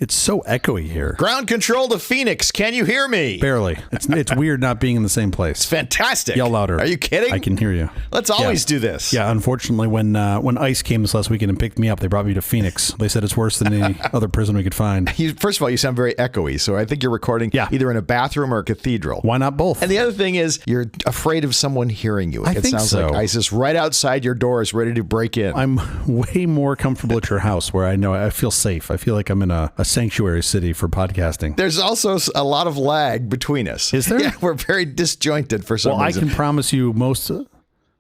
It's so echoey here. Ground control to Phoenix. Can you hear me? Barely. It's weird not being in the same place. It's fantastic. Yell louder. Are you kidding? I can hear you. Let's always do this. Yeah, unfortunately, when ICE came this last weekend and picked me up, they brought me to Phoenix. They said it's worse than any other prison we could find. First of all, you sound very echoey, so I think you're recording either in a bathroom or a cathedral. Why not both? And the other thing is, you're afraid of someone hearing you. It sounds like ISIS right outside your doors, ready to break in. I'm way more comfortable at your house where I feel safe. I feel like I'm in a sanctuary city for podcasting. There's also a lot of lag between us. Is there? Yeah, we're very disjointed for some reason. I can promise you most...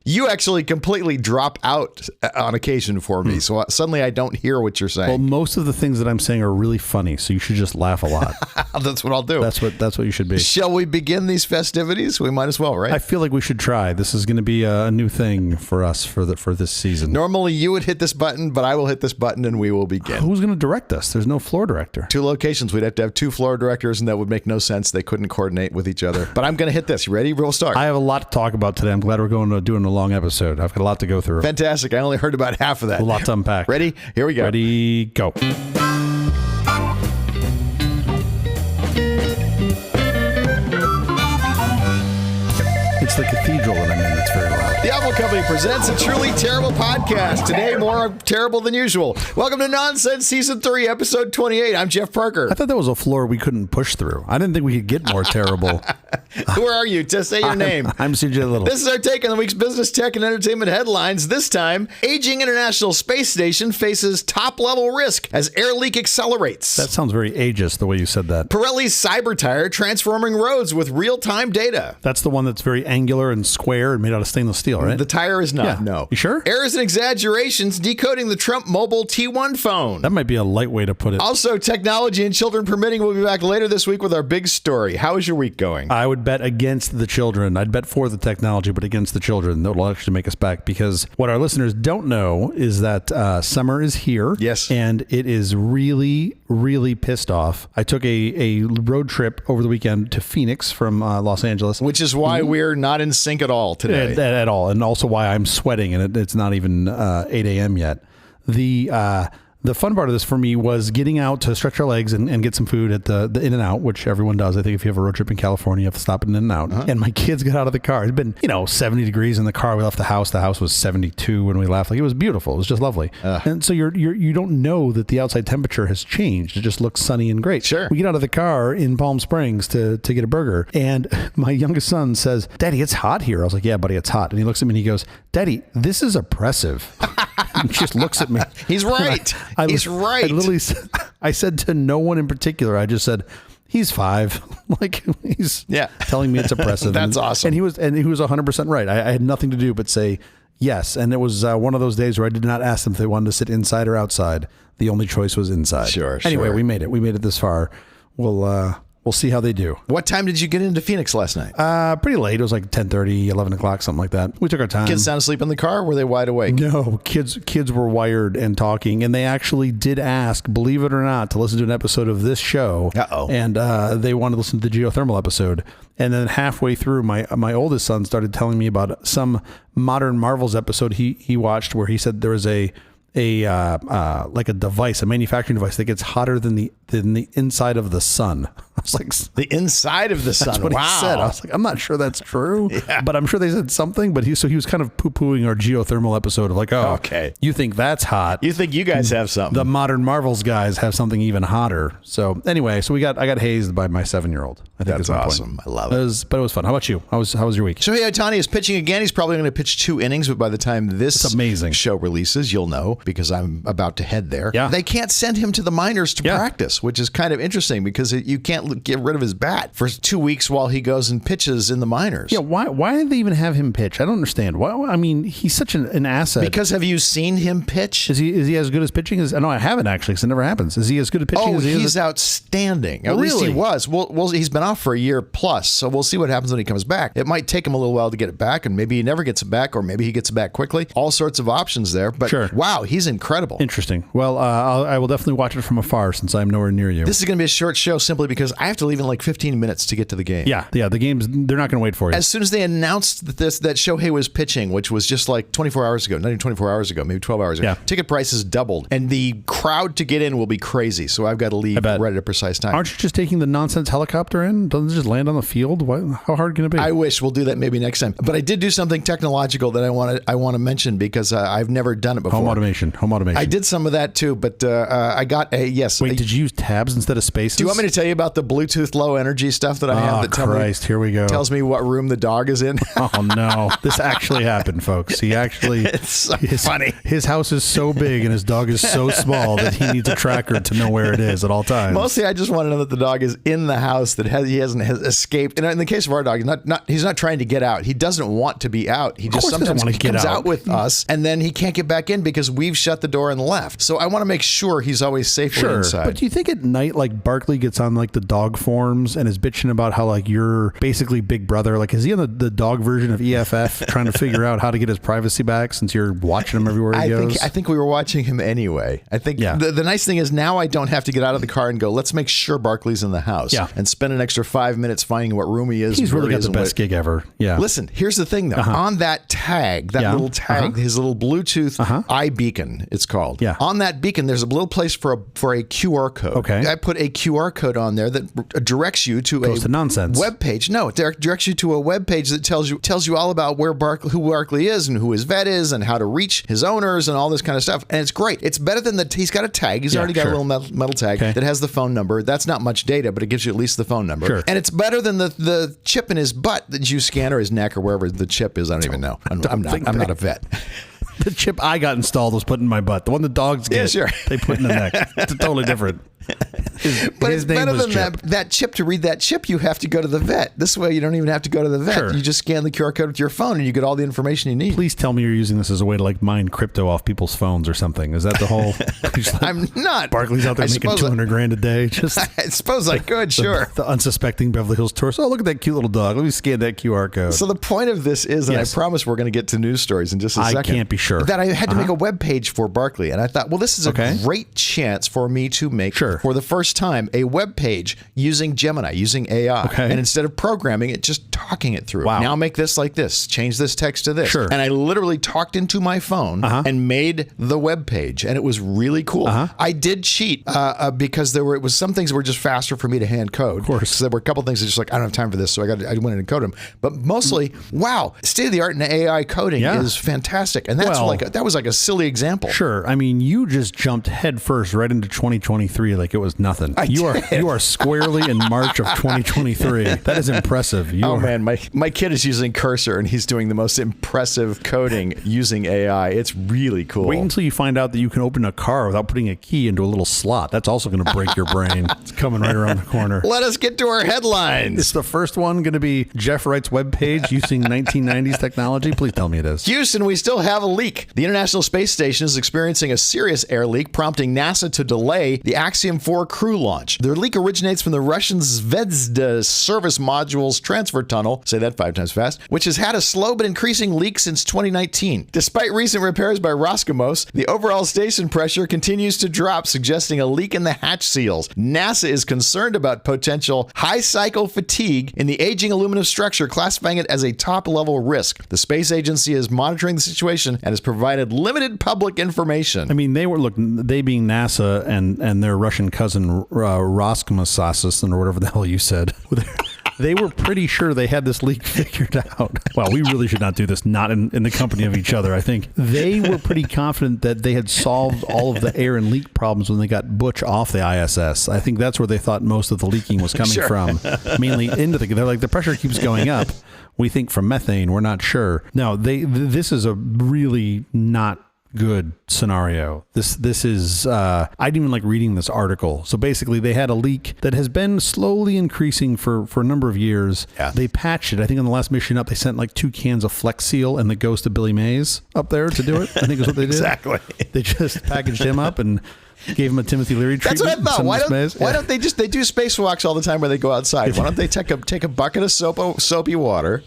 You actually completely drop out on occasion for me, so suddenly I don't hear what you're saying. Well, most of the things that I'm saying are really funny, so you should just laugh a lot. That's what I'll do. That's what you should be. Shall we begin these festivities? We might as well, right? I feel like we should try. This is going to be a new thing for us for this season. Normally, you would hit this button, but I will hit this button and we will begin. Who's going to direct us? There's no floor director. 2 locations. We'd have to have 2 floor directors, and that would make no sense. They couldn't coordinate with each other. But I'm going to hit this. You ready? We'll start. I have a lot to talk about today. I'm glad we're doing a long episode. I've got a lot to go through. Fantastic. I only heard about half of that. A lot to unpack. Ready? Here we go. Ready, go. It's the cathedral that I'm in that's very loud. The Apple Company presents a truly terrible podcast. Today, more terrible than usual. Welcome to Nonsense Season 3, Episode 28. I'm Jeff Parker. I thought that was a floor we couldn't push through. I didn't think we could get more terrible. Who are you? Just say your name. I'm CJ Little. This is our take on the week's business, tech, and entertainment headlines. This time, aging International Space Station faces top-level risk as air leak accelerates. That sounds very ageist, the way you said that. Pirelli's cyber tire transforming roads with real-time data. That's the one that's very angular and square and made out of stainless steel, right? The tire is not, no. You sure? Errors and exaggerations decoding the Trump mobile T1 phone. That might be a light way to put it. Also, technology and children permitting. We'll be back later this week with our big story. How is your week going? I would bet against the children. I'd bet for the technology, but against the children. That will actually make us back, because what our listeners don't know is that summer is here. Yes. And it is really, really pissed off. I took a road trip over the weekend to Phoenix from Los Angeles. Which is why we're not in sync at all today. At all. And also why I'm sweating, and it's not even 8 a.m. yet. The fun part of this for me was getting out to stretch our legs and get some food at the In-N-Out, which everyone does. I think if you have a road trip in California, you have to stop at an In-N-Out. And my kids got out of the car. It'd been, 70 degrees in the car. We left the house. The house was 72 when we left. Like, it was beautiful. It was just lovely. And so you don't know that the outside temperature has changed. It just looks sunny and great. Sure. We get out of the car in Palm Springs to get a burger. And my youngest son says, "Daddy, it's hot here." I was like, "Yeah, buddy, it's hot." And he looks at me and he goes, "Daddy, this is oppressive." And just looks at me. He's right. He's right. I literally I said to no one in particular. I just said, "He's 5." Like, he's telling me it's oppressive. That's awesome. And he was 100% right. I had nothing to do but say yes. And it was one of those days where I did not ask them if they wanted to sit inside or outside. The only choice was inside. Sure. Anyway, we made it. We made it this far. We'll see how they do. What time did you get into Phoenix last night? Pretty late. It was like 10:30, 11 o'clock, something like that. We took our time. Kids sound asleep in the car? Or were they wide awake? No, kids were wired and talking, and they actually did ask, believe it or not, to listen to an episode of this show. And they wanted to listen to the geothermal episode. And then halfway through, my oldest son started telling me about some Modern Marvels episode he watched, where he said there was a device, a manufacturing device that gets hotter than the inside of the sun. I was like, the inside of the sun. That's what he said. I was like, I'm not sure that's true, but I'm sure they said something. But he was kind of poo-pooing our geothermal episode of like, oh, okay, you think that's hot? You think you guys have something? The Modern Marvels guys have something even hotter. So anyway, I got hazed by my 7-year-old. I think that's awesome. I love it. But it was fun. How about you? How was your week? Shohei Ohtani is pitching again. He's probably going to pitch 2 innings, but by the time this show releases, you'll know, because I'm about to head there. Yeah. They can't send him to the minors to practice, which is kind of interesting, because you can't get rid of his bat for 2 weeks while he goes and pitches in the minors. Yeah, why did they even have him pitch? I don't understand. Why? I mean, he's such an asset. Because have you seen him pitch? Is he as good as pitching as? No, I haven't actually, because it never happens. Is he as good at pitching as he is? He's outstanding. At least he was. Well, he's been off for a year plus, so we'll see what happens when he comes back. It might take him a little while to get it back, and maybe he never gets it back, or maybe he gets it back quickly. All sorts of options there, but wow, he's incredible. Interesting. Well, I will definitely watch it from afar, since I'm nowhere nowhere near you. This is going to be a short show simply because I have to leave in like 15 minutes to get to the game. Yeah. The game's, they're not going to wait for you. As soon as they announced that Shohei was pitching, which was just like 24 hours ago, not even 24 hours ago, maybe 12 hours ago, ticket prices doubled. And the crowd to get in will be crazy. So I've got to leave right at a precise time. Aren't you just taking the nonsense helicopter in? Doesn't it just land on the field? How hard can it be? I wish. We'll do that maybe next time. But I did do something technological that I want to mention because I've never done it before. Home automation. I did some of that too, but I got a yes. Wait, did you use tabs instead of spaces? Do you want me to tell you about the Bluetooth low energy stuff that I have? That here we go. Tells me what room the dog is in. Oh no, this actually happened, folks. He actually. It's so funny. His house is so big and his dog is so small that he needs a tracker to know where it is at all times. Mostly, I just want to know that the dog is in the house, that he hasn't escaped. And in the case of our dog, he's not trying to get out. He doesn't want to be out. He just sometimes comes out with us, and then he can't get back in because we've shut the door and left. So I want to make sure he's always safely inside. But do you think at night, like Barkley gets on like the dog forums and is bitching about how like you're basically Big Brother? Like, is he on the dog version of EFF trying to figure out how to get his privacy back since you're watching him everywhere he goes? I think we were watching him anyway. I think the nice thing is now I don't have to get out of the car and go, let's make sure Barkley's in the house and spend an extra 5 minutes finding what room he is. He's really got the best gig ever. Yeah. Listen, here's the thing though. On that tag, little tag, his little Bluetooth iBeacon, it's called. Yeah. On that beacon, there's a little place for a QR code. Okay. I put a QR code on there that directs you to web page. No, it directs you to a web page that tells you all about who Barkley is and who his vet is and how to reach his owners and all this kind of stuff. And it's great. It's better than he's got a tag. He's already got a little metal tag that has the phone number. That's not much data, but it gives you at least the phone number. Sure. And it's better than the chip in his butt that you scan, or his neck, or wherever the chip is. I don't even know. I'm not a vet. The chip I got installed was put in my butt. The one the dogs get, they put in the neck. It's totally different. But it's better than that chip. To read that chip, you have to go to the vet. This way, you don't even have to go to the vet. Sure. You just scan the QR code with your phone, and you get all the information you need. Please tell me you're using this as a way to like mine crypto off people's phones or something. Is that the whole? I'm not. Barkley's out there making $200,000 a day. Just I suppose I could. Sure. The unsuspecting Beverly Hills tourist. Oh, look at that cute little dog. Let me scan that QR code. So the point of this is, and I promise we're going to get to news stories in just a second. I can't be sure. That I had to make a web page for Barkley, and I thought, well, this is a great chance for me to make for the first time a web page using Gemini, using AI. And instead of programming it, just talking it through. Now make this like this, change this text to this. And I literally talked into my phone and made the web page, and it was really cool. I did cheat because it was some things that were just faster for me to hand code. Of course. So there were a couple things that just like, I don't have time for this, so I went in and code them. But mostly, wow, state of the art in AI coding is fantastic. And that's that was like a silly example. Sure. I mean, you just jumped headfirst right into 2023 like it was nothing. You are squarely in March of 2023. That is impressive. Man, my kid is using Cursor, and he's doing the most impressive coding using AI. It's really cool. Wait until you find out that you can open a car without putting a key into a little slot. That's also going to break your brain. It's coming right around the corner. Let us get to our headlines. Is the first one going to be Jeff Wright's webpage using 1990s technology? Please tell me it is. Houston, we still have a leak. The International Space Station is experiencing a serious air leak, prompting NASA to delay the Axiom 4 crew launch. The leak originates from the Russian Zvezda service module's transfer tunnel, say that 5 times fast, which has had a slow but increasing leak since 2019. Despite recent repairs by Roscosmos, the overall station pressure continues to drop, suggesting a leak in the hatch seals. NASA is concerned about potential high cycle fatigue in the aging aluminum structure, classifying it as a top-level risk. The space agency is monitoring the situation and has provided limited public information. I mean, they being NASA and their Russian cousin Roscosmos, or whatever the hell you said. They were pretty sure they had this leak figured out. Well, we really should not do this, not in the company of each other. I think they were pretty confident that they had solved all of the air and leak problems when they got Butch off the ISS. I think that's where they thought most of the leaking was coming from. Mainly they're like, the pressure keeps going up. We think from methane. We're not sure. No, this is a really not good scenario. This is I didn't even like reading this article. So basically they had a leak that has been slowly increasing for a number of years. They patched it. I think on the last mission up they sent like 2 cans of Flex Seal and the ghost of Billy Mays up there to do it. I think is what they did. Exactly. They just packaged him up and gave him a Timothy Leary treatment. That's what I thought. Why don't they do spacewalks all the time where they go outside? Why don't they take a bucket of soapy water?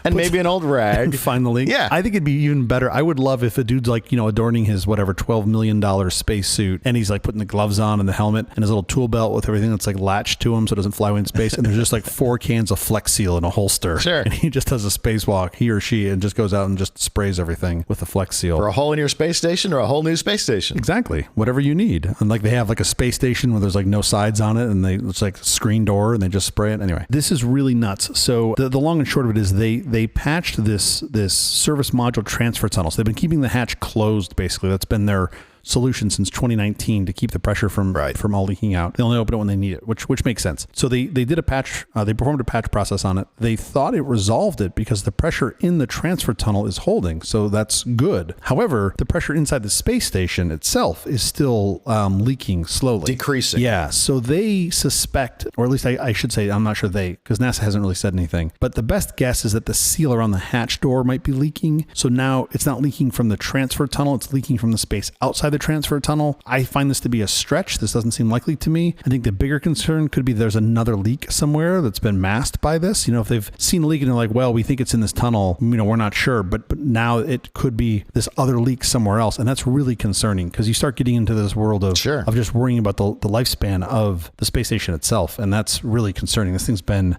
and maybe an old rag. And find the leak. Yeah. I think it'd be even better. I would love if a dude's like, adorning his whatever $12 million space suit, and he's like putting the gloves on and the helmet and his little tool belt with everything that's like latched to him so it doesn't fly away in space. And there's just like 4 cans of Flex Seal in a holster. Sure. And he just does a spacewalk, he or she, and just goes out and just sprays everything with the Flex Seal. For a hole in your space station or a whole new space station. Exactly. Whatever you need. And like they have like a space station where there's like no sides on it, and it's like screen door, and they just spray it. Anyway, this is really nuts. So the long and short of it is they patched this service module transfer tunnel. So they've been keeping the hatch closed, basically. That's been their solution since 2019 to keep the pressure from all leaking out. They only open it when they need it, which makes sense. So they did a patch, they performed a patch process on it. They thought it resolved it because the pressure in the transfer tunnel is holding, so that's good. However, the pressure inside the space station itself is still leaking slowly. Decreasing. Yeah, so they suspect, or at least I should say, I'm not sure because NASA hasn't really said anything, but the best guess is that the seal around the hatch door might be leaking. So now it's not leaking from the transfer tunnel, it's leaking from the space outside the transfer tunnel. I find this to be a stretch. This doesn't seem likely to me. I think the bigger concern could be there's another leak somewhere that's been masked by this. If they've seen a leak and they're like, well, we think it's in this tunnel, we're not sure, but now it could be this other leak somewhere else. And that's really concerning because you start getting into this world of just worrying about the lifespan of the space station itself. And that's really concerning. This thing's been,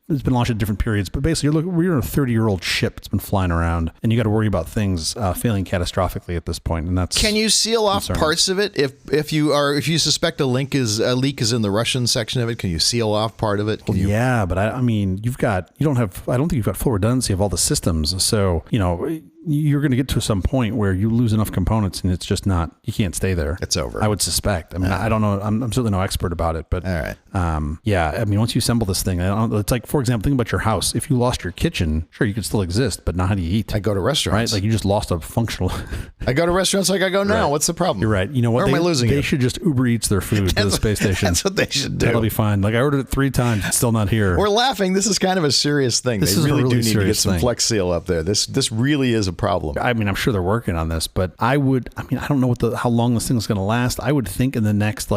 it's been launched at different periods, but basically we're a 30-year-old ship that's been flying around, and you got to worry about things failing catastrophically at this point. And that's Can you seal off parts of it if you suspect a leak is in the Russian section of it? Can you seal off part of it? Yeah, but I don't think you've got full redundancy of all the systems. So you're going to get to some point where you lose enough components and it's just not, you can't stay there. It's over. I would suspect. I don't know. I'm certainly no expert about it, but all right. Once you assemble this thing, it's like, for example, think about your house. If you lost your kitchen, sure, you could still exist, but not how do you eat? I go to restaurants. Right? Like you just lost a functional. I go to restaurants like I go now. Right. What's the problem? You're right. You know what? Where am I losing They should just Uber Eats their food to the space station. That's what they should do. That'll be fine. Like I ordered it 3 times. It's still not here. We're laughing. This is kind of a serious thing. They really do need to get some Flex Seal up there. This really is a problem. I'm sure they're working on this, but I don't know how long this thing is going to last. I would think in the next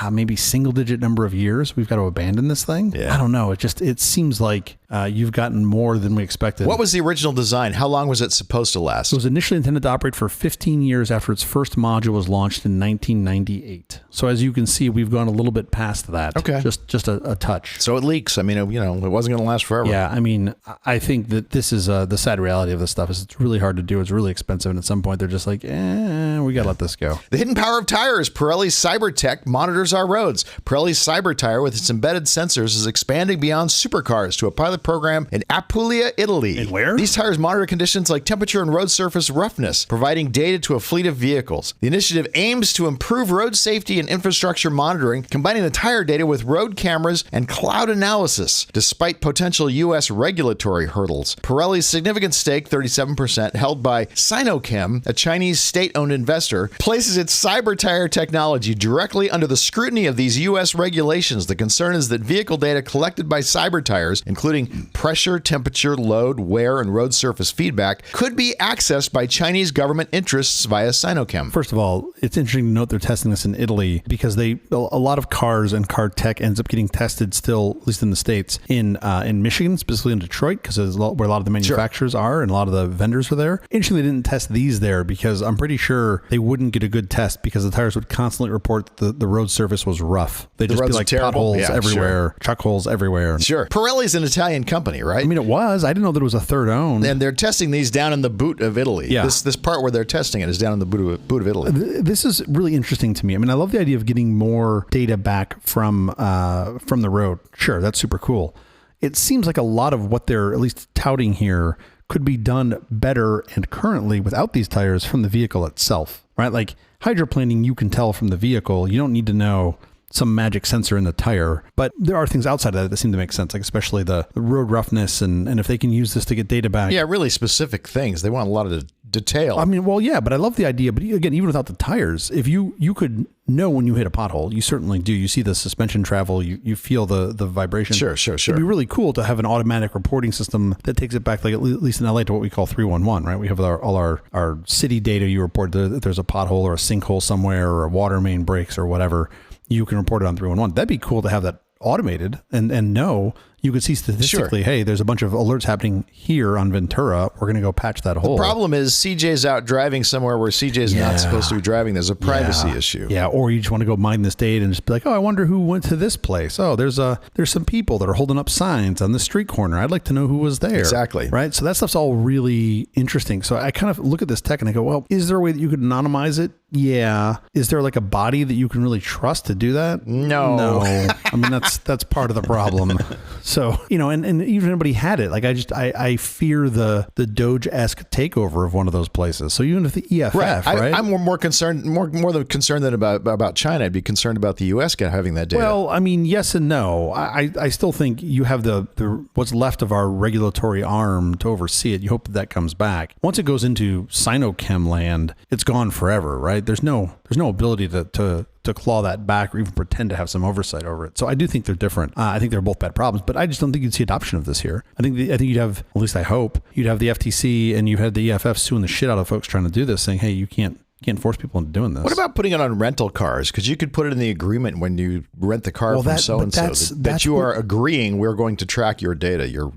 maybe single-digit number of years, we've got to abandon this thing. Yeah. I don't know. It seems like you've gotten more than we expected. What was the original design? How long was it supposed to last? It was initially intended to operate for 15 years after its first module was launched in 1998. So as you can see, we've gone a little bit past that. Okay. Just a touch. So it leaks. It wasn't going to last forever. Yeah. I think that this is the sad reality of this stuff is it's really hard to do. It's really expensive. And at some point, they're just like, we got to let this go. The hidden power of tires. Pirelli's CyberTech monitors our roads. Pirelli's Cyber Tire with its embedded sensors is expanding beyond supercars to a pilot program in Apulia, Italy. And where? These tires monitor conditions like temperature and road surface roughness, providing data to a fleet of vehicles. The initiative aims to improve road safety and infrastructure monitoring, combining the tire data with road cameras and cloud analysis, despite potential U.S. regulatory hurdles. Pirelli's significant stake, 37%, held by Sinochem, a Chinese state-owned investor, places its Cyber Tire technology directly under the scrutiny of these U.S. regulations. The concern is that vehicle data collected by Cyber Tires, including pressure, temperature, load, wear, and road surface feedback, could be accessed by Chinese government interests via Sinochem. First of all, it's interesting to note they're testing this in Italy because a lot of cars and car tech ends up getting tested still, at least in the States, in Michigan, specifically in Detroit, because where a lot of the manufacturers are and a lot of the vendors are there. Interestingly, they didn't test these there because I'm pretty sure they wouldn't get a good test because the tires would constantly report that the road surface was rough. They'd just be like potholes everywhere, chuck holes everywhere. Sure. Pirelli's an Italian company, right? It was. I didn't know that it was a third owned. And they're testing these down in the boot of Italy. Yeah. This part where they're testing it is down in the boot of Italy. This is really interesting to me. I love the idea of getting more data back from the road. Sure, that's super cool. It seems like a lot of what they're at least touting here could be done better and currently without these tires from the vehicle itself, right? Like hydroplaning, you can tell from the vehicle. You don't need to know some magic sensor in the tire, but there are things outside of that seem to make sense, like especially the road roughness and if they can use this to get data back. Yeah, really specific things. They want a lot of detail. But I love the idea. But again, even without the tires, if you could know when you hit a pothole, you certainly do. You see the suspension travel, you feel the vibration. Sure. It'd be really cool to have an automatic reporting system that takes it back, like at least in LA, to what we call 311, right? We have all our city data. You report that there's a pothole or a sinkhole somewhere or a water main breaks or whatever. You can report it on 311. That'd be cool to have that automated and know, you could see statistically, hey, there's a bunch of alerts happening here on Ventura. We're going to go patch that hole. The problem is CJ's out driving somewhere where CJ's not supposed to be driving. There's a privacy issue. Yeah, or you just want to go mine this data and just be like, oh, I wonder who went to this place. Oh, there's some people that are holding up signs on the street corner. I'd like to know who was there. Exactly. Right? So that stuff's all really interesting. So I kind of look at this tech and I go, well, is there a way that you could anonymize it? Yeah. Is there like a body that you can really trust to do that? No. I mean, that's part of the problem. So, and even if anybody had it, like I fear the Doge-esque takeover of one of those places. So even if the EFF, right? I'm more concerned, more than concerned than about China. I'd be concerned about the U.S. having that data. Well, I mean, yes and no. I still think you have the what's left of our regulatory arm to oversee it. You hope that comes back. Once it goes into Sinochem land, it's gone forever, right? There's no ability to claw that back or even pretend to have some oversight over it. So I do think they're different. I think they're both bad problems, but I just don't think you'd see adoption of this here. I think you'd have, at least I hope, you'd have the FTC and you've had the EFF suing the shit out of folks trying to do this, saying, hey, you can't force people into doing this. What about putting it on rental cars? Because you could put it in the agreement when you rent the car from so-and-so that you are agreeing we're going to track your data, your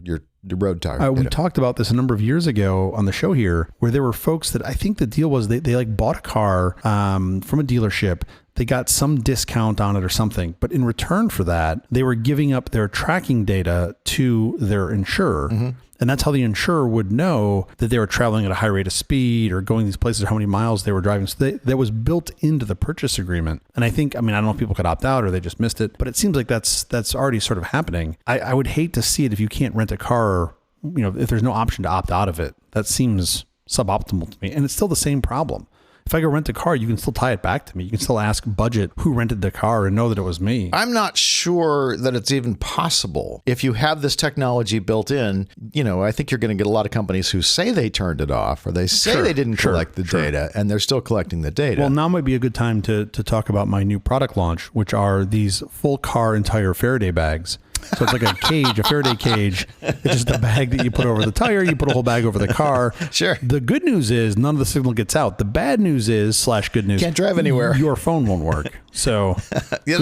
road tire. We talked about this a number of years ago on the show here, where there were folks that I think the deal was they like bought a car from a dealership. They got some discount on it or something, but in return for that, they were giving up their tracking data to their insurer. Mm-hmm. And that's how the insurer would know that they were traveling at a high rate of speed or going these places, how many miles they were driving. So that was built into the purchase agreement. And I don't know if people could opt out or they just missed it, but it seems like that's already sort of happening. I would hate to see it if you can't rent a car, if there's no option to opt out of it. That seems suboptimal to me. And it's still the same problem. If I go rent a car, you can still tie it back to me. You can still ask budget who rented the car and know that it was me. I'm not sure that it's even possible. If you have this technology built in, I think you're going to get a lot of companies who say they turned it off or they say they didn't collect the data and they're still collecting the data. Well, now might be a good time to talk about my new product launch, which are these full car entire Faraday bags. So it's like a cage, a Faraday cage. It's just a bag that you put over the tire. You put a whole bag over the car. Sure. The good news is none of the signal gets out. The bad news is /good news. Can't drive anywhere. Your phone won't work. So good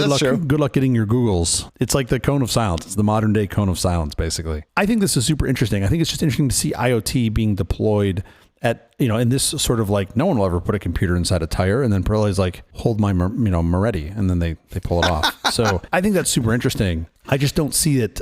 luck getting your Googles. It's like the cone of silence. It's the modern day cone of silence, basically. I think this is super interesting. I think it's just interesting to see IoT being deployed at, in this sort of like, no one will ever put a computer inside a tire, and then Pirelli's like, hold my, Moretti, and then they pull it off. So I think that's super interesting. I just don't see it.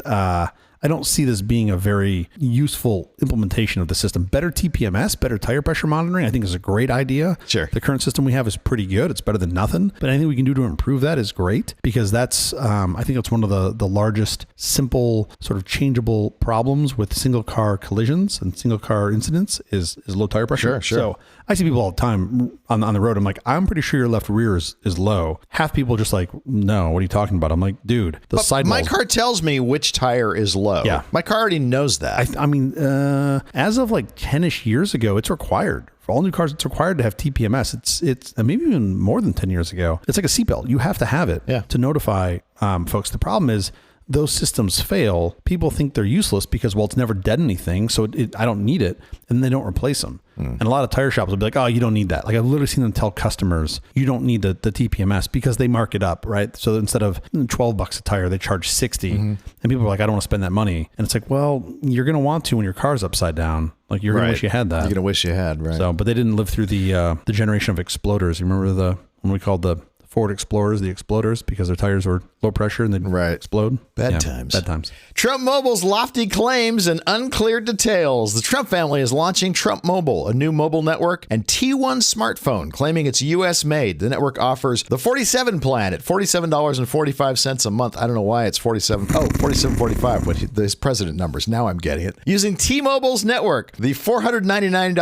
I don't see this being a very useful implementation of the system. Better TPMS, better tire pressure monitoring, I think is a great idea. Sure. The current system we have is pretty good. It's better than nothing. But anything we can do to improve that is great, because that's, I think it's one of the largest, simple, sort of changeable problems with single car collisions and single car incidents is low tire pressure. Sure. So I see people all the time on the road. I'm like, I'm pretty sure your left rear is low. Half people just like, no, what are you talking about? I'm like, dude, my car tells me which tire is low. Yeah. My car already knows that. I mean, as of like 10-ish years ago, it's required. For all new cars, it's required to have TPMS. It's maybe even more than 10 years ago. It's like a seatbelt. You have to have it to notify folks. The problem is those systems fail. People think they're useless because, well, it's never done anything, so I don't need it, and they don't replace them. And a lot of tire shops will be like, oh, you don't need that. Like, I've literally seen them tell customers, you don't need the TPMS, because they mark it up, right? So instead of $12 a tire, they charge $60. And people are like, I don't want to spend that money. And it's like, well, you're going to want to when your car's upside down. Like, you're going to wish you had that. You're going to wish you had, right? So, but they didn't live through the generation of exploders. You remember when we called the Ford Explorers the exploders because their tires were low pressure and they'd explode? Bad times. Bad times. Trump Mobile's lofty claims and unclear details. The Trump family is launching Trump Mobile, a new mobile network and T1 smartphone, claiming it's U.S. made. The network offers the 47 plan at $47.45 a month. I don't know why it's $47.45, but his president numbers. Now I'm getting it. Using T-Mobile's network, the $499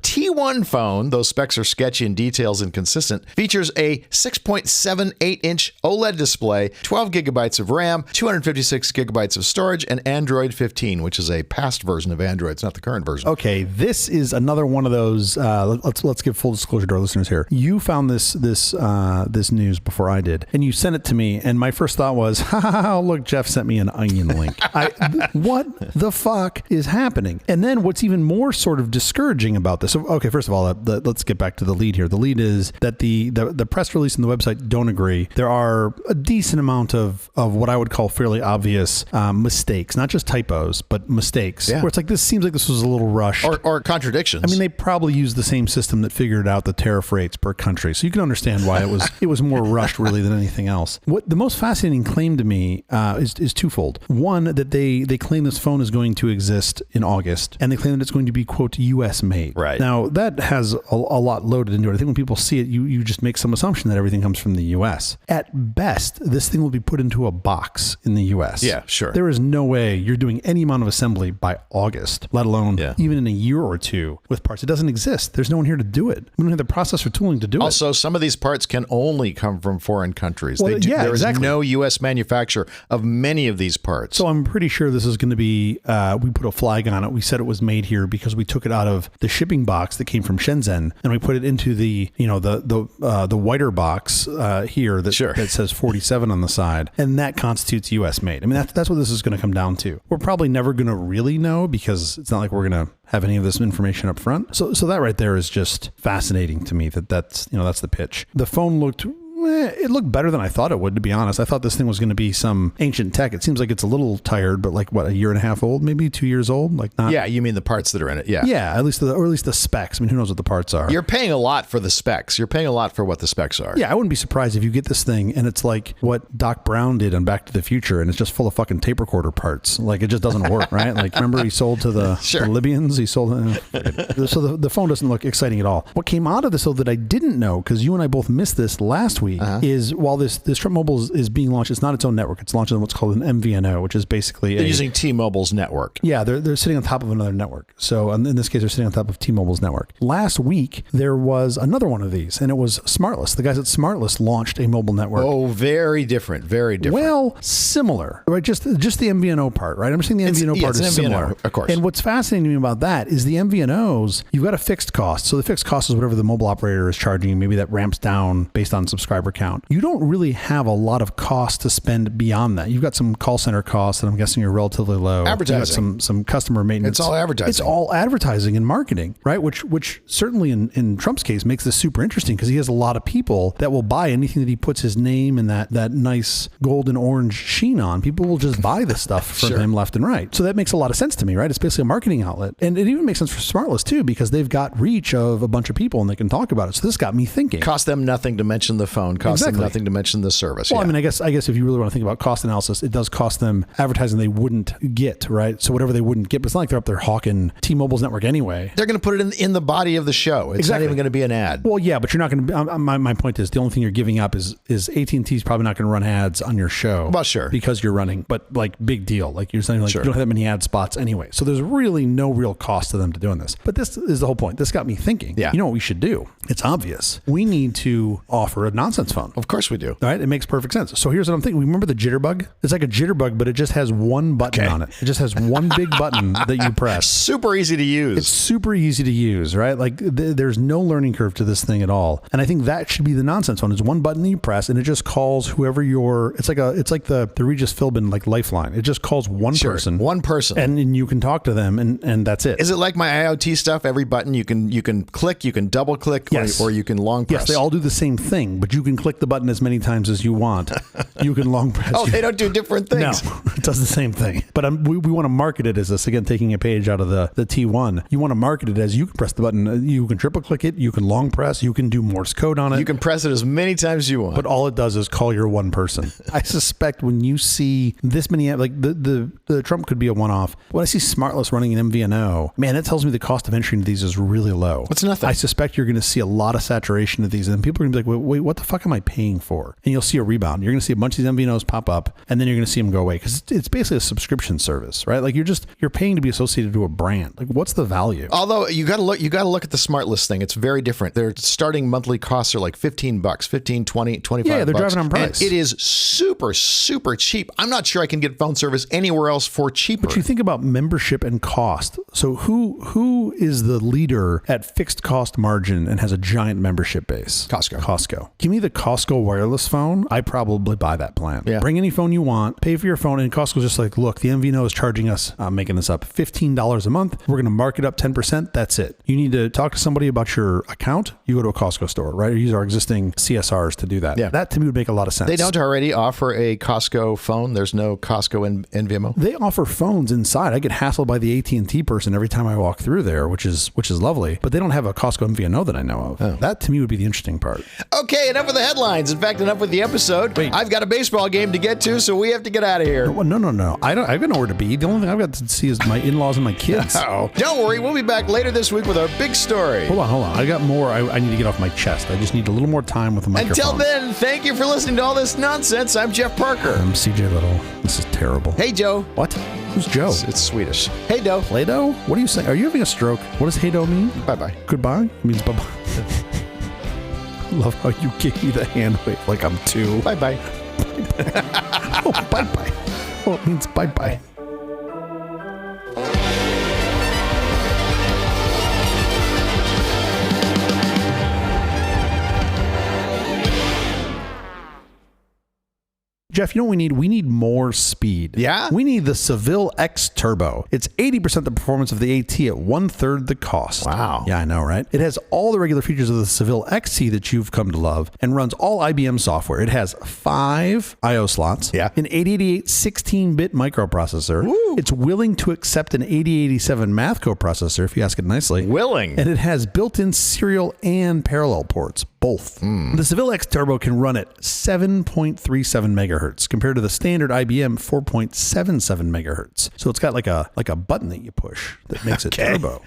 T1 phone, those specs are sketchy and details inconsistent, features a 6.78-inch OLED display, 12 gigabytes of RAM, 256 gigabytes of storage, and Android 15, which is a past version of Android. It's not the current version. Okay, this is another one of those. Let's give full disclosure to our listeners here. You found this news before I did, and you sent it to me. And my first thought was, look, Jeff sent me an onion link. What the fuck is happening? And then what's even more sort of discouraging about this? Okay, first of all, let's get back to the lead here. The lead is that the press release and the website website don't agree. There are a decent amount of what I would call fairly obvious mistakes, not just typos, but mistakes. Yeah. Where it's like, this seems like this was a little rushed. Or contradictions. I mean, they probably used the same system that figured out the tariff rates per country. So you can understand why it was more rushed really than anything else. What the most fascinating claim to me is twofold. One, that they claim this phone is going to exist in August, and they claim that it's going to be, quote, US made. Right. Now, that has a lot loaded into it. I think when people see it, you just make some assumption that everything comes from the US. At best, this thing will be put into a box in the US. Yeah, sure. There is no way you're doing any amount of assembly by August, let alone even in a year or two with parts. It doesn't exist. There's no one here to do it. We don't have the process or tooling to do it. Also, some of these parts can only come from foreign countries. Well, There is exactly. no U.S. manufacturer of many of these parts. So I'm pretty sure this is going to be, we put a flag on it. We said it was made here because we took it out of the shipping box that came from Shenzhen, and we put it into the whiter box here that says 47 on the side, and that constitutes U.S. made. I mean, that's what this is going to come down to. We're probably never going to really know because it's not like we're going to have any of this information up front. So that right there is just fascinating to me that's the pitch. The phone looked better than I thought it would, to be honest. I thought this thing was going to be some ancient tech. It seems like it's a little tired, but like a year and a half old, maybe 2 years old. Like not. Yeah, you mean the parts that are in it? Yeah. Yeah, at least the specs. I mean, who knows what the parts are? You're paying a lot for the specs. You're paying a lot for what the specs are. Yeah, I wouldn't be surprised if you get this thing and it's like what Doc Brown did on Back to the Future, and it's just full of fucking tape recorder parts. Like it just doesn't work, right? Like remember he sold to the Libyans. He sold. So the phone doesn't look exciting at all. What came out of this though that I didn't know, because you and I both missed this last week, is while this Trump Mobile is being launched, it's not its own network. It's launched on what's called an MVNO, which is basically they're using T-Mobile's network. Yeah, they're sitting on top of another network. So in this case, they're sitting on top of T-Mobile's network. Last week, there was another one of these, and it was Smartless. The guys at Smartless launched a mobile network. Oh, very different. Very different. Well, similar, right? Just the MVNO part, right? I'm saying the MVNO part is similar. Of course. And what's fascinating to me about that is the MVNOs, you've got a fixed cost. So the fixed cost is whatever the mobile operator is charging. Maybe that ramps down based on subscriber count. You don't really have a lot of cost to spend beyond that. You've got some call center costs that I'm guessing are relatively low. Advertising. You've got some customer maintenance. It's all advertising. It's all advertising and marketing, right? Which certainly in Trump's case makes this super interesting because he has a lot of people that will buy anything that he puts his name and that nice golden orange sheen on. People will just buy this stuff from him left and right. So that makes a lot of sense to me, right? It's basically a marketing outlet. And it even makes sense for Smartless too, because they've got reach of a bunch of people and they can talk about it. So this got me thinking. Cost them nothing to mention the phone. Cost them nothing to mention the service. Well, I mean, I guess if you really want to think about cost analysis, it does cost them advertising they wouldn't get, right? So whatever they wouldn't get, but it's not like they're up there hawking T-Mobile's network anyway. They're going to put it in the body of the show. It's not even going to be an ad. Well, yeah, but you're not going to. My point is the only thing you're giving up is AT&T's probably not going to run ads on your show. Well, sure, because you're running, but like big deal. Like you're saying, like you don't have that many ad spots anyway. So there's really no real cost to them to doing this. But this is the whole point. This got me thinking. Yeah. You know what we should do? It's obvious. We need to offer a nonsense phone. Of course we do. All right, it makes perfect sense. So here's what I'm thinking. Remember the jitterbug? It's like a jitterbug, but it just has one button on it. It just has one big button that you press. Super easy to use. It's super easy to use, right? Like there's no learning curve to this thing at all. And I think that should be the nonsense one. It's one button that you press, and it just calls whoever it's like the Regis Philbin like Lifeline. It just calls one person. One person. And you can talk to them, and that's it. Is it like my IoT stuff? Every button you can click, you can double click, or you can long press. Yes, they all do the same thing, but you can click the button as many times as you want. You can long press. Oh, they don't do different things. No, it does the same thing. But we want to market it as this, again, taking a page out of the T1. You want to market it as you can press the button, you can triple click it, you can long press, you can do Morse code on it. You can press it as many times as you want. But all it does is call your one person. I suspect when you see this many, like the Trump could be a one-off. When I see Smartless running an MVNO, man, that tells me the cost of entry into these is really low. It's nothing. I suspect you're going to see a lot of saturation of these, and people are going to be like, wait, what the fuck am I paying for? And you'll see a rebound. You're going to see a bunch of these MVNOs pop up, and then you're going to see them go away because it's basically a subscription service, right? Like you're paying to be associated to a brand. Like what's the value? Although you got to look at the Smartless thing. It's very different. Their starting monthly costs are like $15, 15, 20, 25. Yeah, they're driving on price. And it is super, super cheap. I'm not sure I can get phone service anywhere else for cheaper. But you think about membership and cost. So who is the leader at fixed cost margin and has a giant membership base? Costco. Give me the Costco wireless phone. I probably buy buy that plan. Yeah. Bring any phone you want, pay for your phone, and Costco's just like, look, the MVNO is charging us, I'm making this up, $15 a month. We're going to mark it up 10%. That's it. You need to talk to somebody about your account. You go to a Costco store, right? Or use our existing CSRs to do that. Yeah. That to me would make a lot of sense. They don't already offer a Costco phone. There's no Costco NVMO. They offer phones inside. I get hassled by the AT&T person every time I walk through there, which is lovely. But they don't have a Costco MVNO that I know of. Oh. That to me would be the interesting part. Okay, enough with the headlines. In fact, enough with the episode. Wait. I've got a baseball game to get to, so we have to get out of here. Well, no. I've got nowhere to be. The only thing I've got to see is my in-laws and my kids. Oh, don't worry. We'll be back later this week with our big story. Hold on. I got more I need to get off my chest. I just need a little more time with the microphone. Until then, thank you for listening to all this nonsense. I'm Jeff Parker. I'm CJ Little. This is terrible. Hey, Joe. What? Who's Joe? It's Swedish. Hey, Doe. Play-Doh? What are you saying? Are you having a stroke? What does hey-doh mean? Bye-bye. Goodbye? It means bye-bye. I love how you gave me the hand wave like I'm two. Bye-bye. Oh, bye-bye. Oh, it means bye-bye. Jeff, you know what we need? We need more speed. Yeah? We need the Seville-XTurbo. It's 80% the performance of the AT at 1/3 the cost. Wow. Yeah, I know, right? It has all the regular features of the Seville-XT that you've come to love and runs all IBM software. It has 5 I/O slots, Yeah. an 8088 16-bit microprocessor. Woo. It's willing to accept an 8087 math coprocessor, if you ask it nicely. Willing. And it has built-in serial and parallel ports, both. The Seville-XTurbo can run at 7.37 megahertz compared to the standard IBM 4.77 megahertz. So it's got like a button that you push that makes it turbo.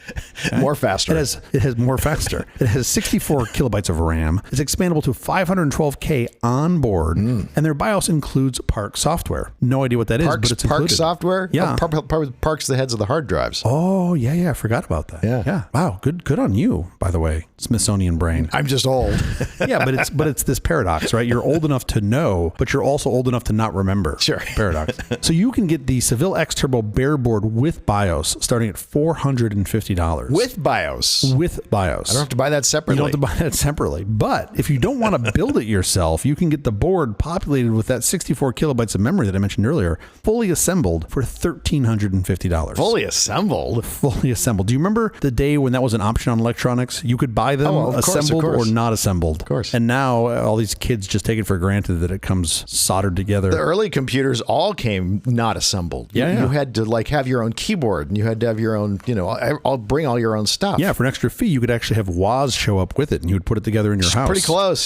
Okay? More faster. It has more faster. It has 64 kilobytes of RAM. It's expandable to 512K on board, and their BIOS includes Park software. No idea what that is, but it's included. Park software? Yeah. Oh, Park's the heads of the hard drives. Oh, yeah, I forgot about that. Yeah. Wow, good on you, by the way, Smithsonian brain. I'm just old. Yeah, but it's this paradox, right? You're old enough to know, but you're also old enough to not remember. Sure. Paradox. So you can get the Seville-XTurbo bare board with BIOS starting at $450. With BIOS. With BIOS. I don't have to buy that separately. You don't have to buy that separately. But if you don't want to build it yourself, you can get the board populated with that 64 kilobytes of memory that I mentioned earlier, fully assembled for $1,350. Fully assembled? Fully assembled. Do you remember the day when that was an option on electronics? You could buy them assembled or not assembled. Of course. And now all these kids just take it for granted that it comes soldered together. The early computers all came not assembled. Yeah. You had to have your own keyboard, and you had to have your own, I'll bring all your own stuff. Yeah, for an extra fee, you could actually have Woz show up with it, and you would put it together in your house.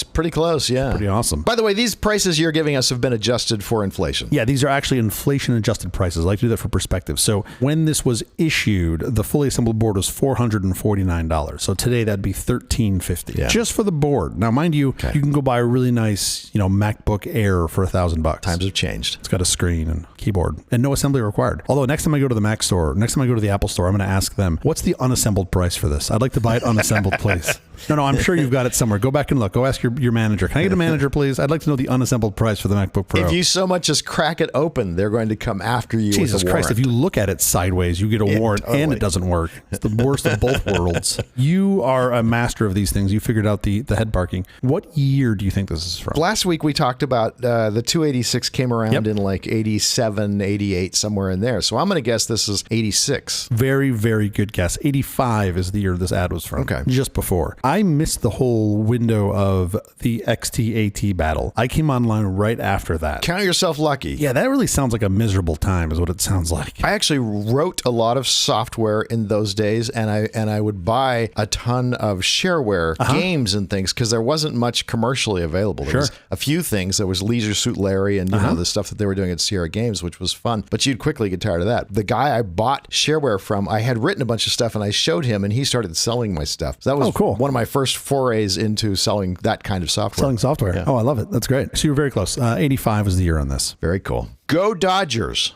Pretty close, yeah. Pretty awesome. By the way, these prices you're giving us have been adjusted for inflation. Yeah, these are actually inflation-adjusted prices. I like to do that for perspective. So when this was issued, the fully assembled board was $449. So today that'd be $1,350 just for the board. Now, mind you, you can go buy a really nice, MacBook Air for $1,000. Times have changed. It's got a screen and keyboard and no assembly required. Although next time I go to the Mac store, next time I go to the Apple store, I'm going to ask them, what's the unassembled price for this? I'd like to buy it unassembled, please. No, I'm sure you've got it somewhere. Go back and look. Go ask your manager. Can I get a manager, please? I'd like to know the unassembled price for the MacBook Pro. If you so much as crack it open, they're going to come after you Jesus with a warrant. Christ, if you look at it sideways, you get a warrant and it doesn't work. It's the worst of both worlds. You are a master of these things. You figured out the head parking. What year do you think this is from? Last week we talked about the 286 came around in like 87, 88, somewhere in there. So I'm going to guess this is 86. Very, very good guess. 85 is the year this ad was from. Okay. Just before. I missed the whole window of the XT-AT battle. I came online right after that. Count yourself lucky. Yeah, that really sounds like a miserable time is what it sounds like. I actually wrote a lot of software in those days, and I would buy a ton of shareware games and things because there wasn't much commercially available. There was a few things. There was Leisure Suit Larry and the stuff that they were doing at Sierra Games, which was fun, but you'd quickly get tired of that. The guy I bought shareware from, I had written a bunch of stuff and I showed him and he started selling my stuff. So that was one of my first forays into selling that kind of software. Selling software. Yeah. Oh, I love it. That's great. So you were very close. 85 was the year on this. Very cool. Go Dodgers.